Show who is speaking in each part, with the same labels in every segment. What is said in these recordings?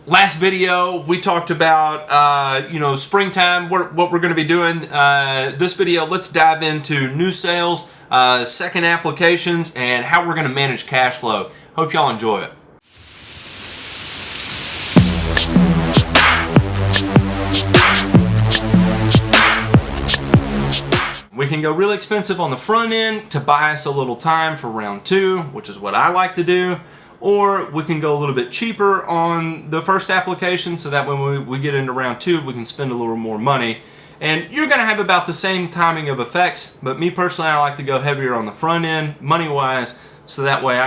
Speaker 1: Last video, we talked about, springtime, what we're going to be doing. This video, let's dive into new sales, second applications, and how we're going to manage cash flow. Hope y'all enjoy it. We can go really expensive on the front end to buy us a little time for round two, which is what I like to do. Or we can go a little bit cheaper on the first application so that when we get into round two, we can spend a little more money. And you're going to have about the same timing of effects, but me personally, I like to go heavier on the front end, money-wise, so that way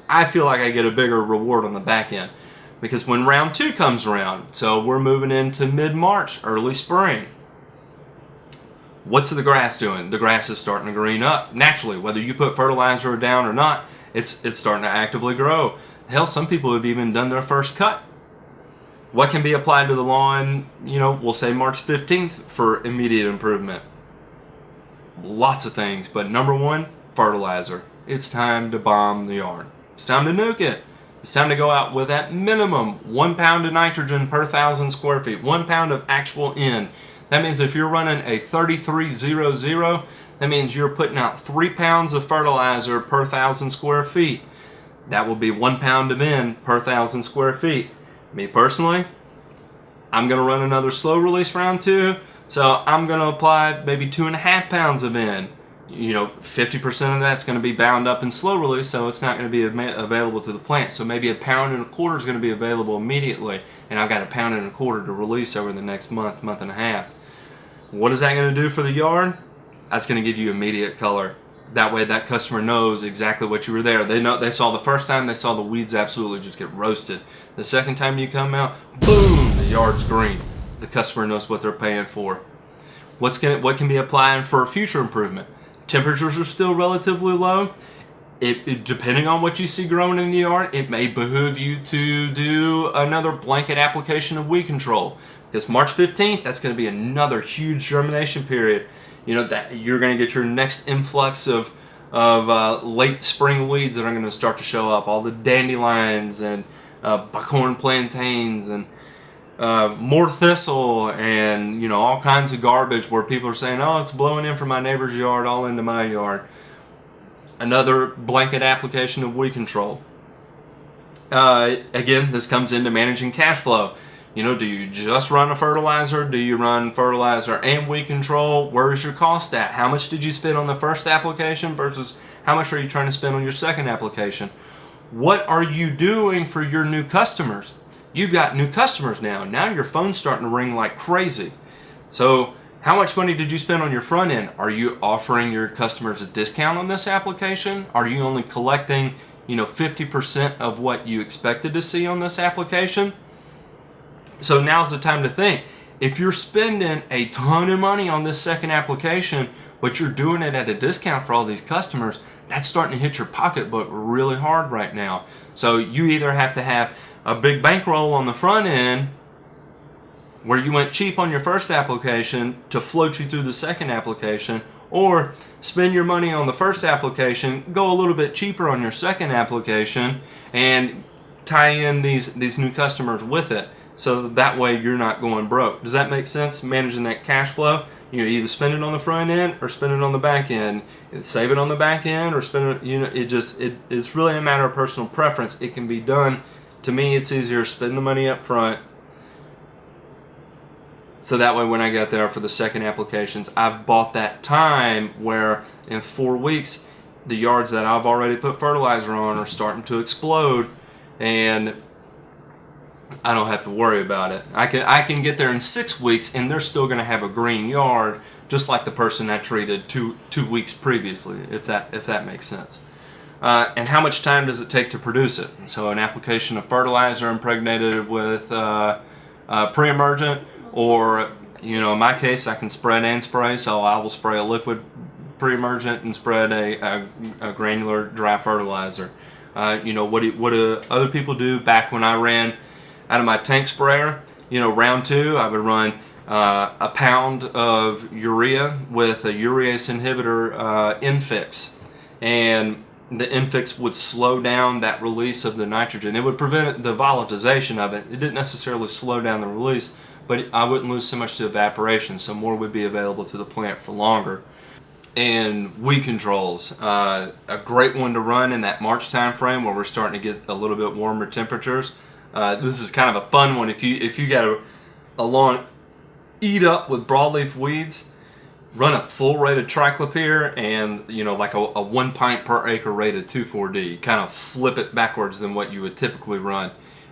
Speaker 1: I feel like I get a bigger reward on the back end. Because when round two comes around, so we're moving into mid-March, early spring, what's the grass doing? The grass is starting to green up naturally, whether you put fertilizer down or not. It's starting to actively grow. Hell, some people have even done their first cut. What can be applied to the lawn, we'll say March 15th for immediate improvement? Lots of things, but number one, fertilizer. It's time to bomb the yard. It's time to nuke it. It's time to go out with at minimum 1 pound of nitrogen per 1,000 square feet, 1 pound of actual N. That means if you're running a 3300, that means you're putting out 3 pounds of fertilizer per 1,000 square feet. That will be 1 pound of N per 1,000 square feet. Me personally, I'm going to run another slow release round two, so I'm going to apply maybe 2.5 pounds of N. 50% of that's going to be bound up in slow release, so it's not going to be available to the plant. So maybe 1.25 pounds is going to be available immediately, and I've got 1.25 pounds to release over the next month and a half. What is that going to do for the yard? That's going to give you immediate color. That way that customer knows exactly what you were there. They saw the first time, they saw the weeds absolutely just get roasted. The second time you come out, boom, the yard's green. The customer knows what they're paying for. What can be applied for future improvement? Temperatures are still relatively low. Depending on what you see growing in the yard, it may behoove you to do another blanket application of weed control. Because March 15th, that's going to be another huge germination period. That you're going to get your next influx of late spring weeds that are going to start to show up. All the dandelions and buckhorn plantains and more thistle and all kinds of garbage where people are saying, oh, it's blowing in from my neighbor's yard all into my yard. Another blanket application of weed control. Again, this comes into managing cash flow. Do you just run a fertilizer? Do you run fertilizer and weed control? Where's your cost at? How much did you spend on the first application versus how much are you trying to spend on your second application? What are you doing for your new customers? You've got new customers now. Now your phone's starting to ring like crazy. So how much money did you spend on your front end? Are you offering your customers a discount on this application? Are you only collecting 50% of what you expected to see on this application? So now's the time to think. If you're spending a ton of money on this second application, but you're doing it at a discount for all these customers, that's starting to hit your pocketbook really hard right now. So you either have to have a big bankroll on the front end where you went cheap on your first application to float you through the second application, or spend your money on the first application, go a little bit cheaper on your second application, and tie in these new customers with it. So that way you're not going broke. Does that make sense? Managing that cash flow. Either spend it on the front end or spend it on the back end. Save it on the back end or spend it. It's really a matter of personal preference. It can be done. To me, it's easier to spend the money up front. So that way when I get there for the second applications, I've bought that time where in 4 weeks, the yards that I've already put fertilizer on are starting to explode, and I don't have to worry about it. I can get there in 6 weeks and they're still going to have a green yard, just like the person I treated two weeks previously, if that makes sense. And how much time does it take to produce it? So an application of fertilizer impregnated with pre-emergent, or in my case, I can spread and spray. So I will spray a liquid pre-emergent and spread a granular dry fertilizer. What do other people do? Back when I ran out of my tank sprayer, round two, I would run a pound of urea with a urease inhibitor infix. And the infix would slow down that release of the nitrogen. It would prevent the volatilization of it. It didn't necessarily slow down the release, but I wouldn't lose so much to evaporation, so more would be available to the plant for longer. And weed controls, a great one to run in that March time frame where we're starting to get a little bit warmer temperatures. This is kind of a fun one. If you got a lawn eat up with broadleaf weeds, run a full rated triclopyr and like a 1 pint per acre rated 2,4-D. Kind of flip it backwards than what you would typically run,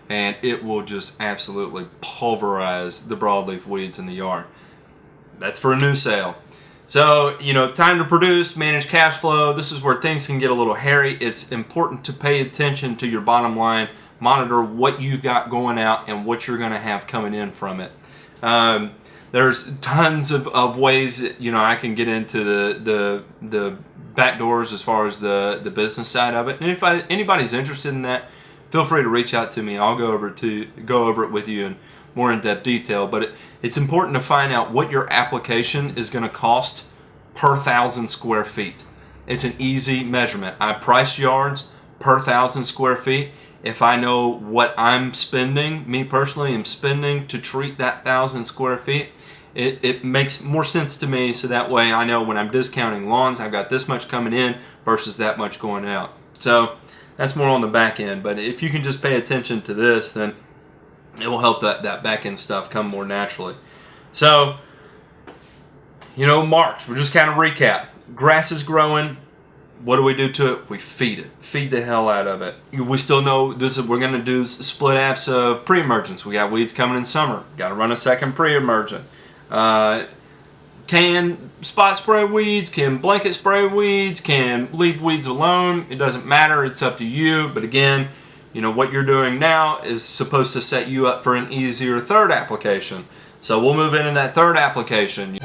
Speaker 1: and it will just absolutely pulverize the broadleaf weeds in the yard. That's for a new sale. So, time to produce, manage cash flow. This is where things can get a little hairy. It's important to pay attention to your bottom line, monitor what you've got going out and what you're going to have coming in from it. There's tons of ways that, I can get into the back doors as far as the business side of it. And if anybody's interested in that, feel free to reach out to me. I'll go over it with you in more in-depth detail. But it's important to find out what your application is going to cost per 1,000 square feet. It's an easy measurement. I price yards per 1,000 square feet. If I know what I'm spending, me personally am spending to treat that 1,000 square feet, it makes more sense to me, so that way I know when I'm discounting lawns, I've got this much coming in versus that much going out. So that's more on the back end, but if you can just pay attention to this, then it will help that back end stuff come more naturally. So, March, we'll just kind of recap. Grass is growing. What do we do to it? We feed it. Feed the hell out of it. We still know we're going to do split apps of pre-emergents. We got weeds coming in summer. Got to run a second pre-emergent. Can spot spray weeds, can blanket spray weeds, can leave weeds alone. It doesn't matter. It's up to you. But again, what you're doing now is supposed to set you up for an easier third application. So we'll move in that third application.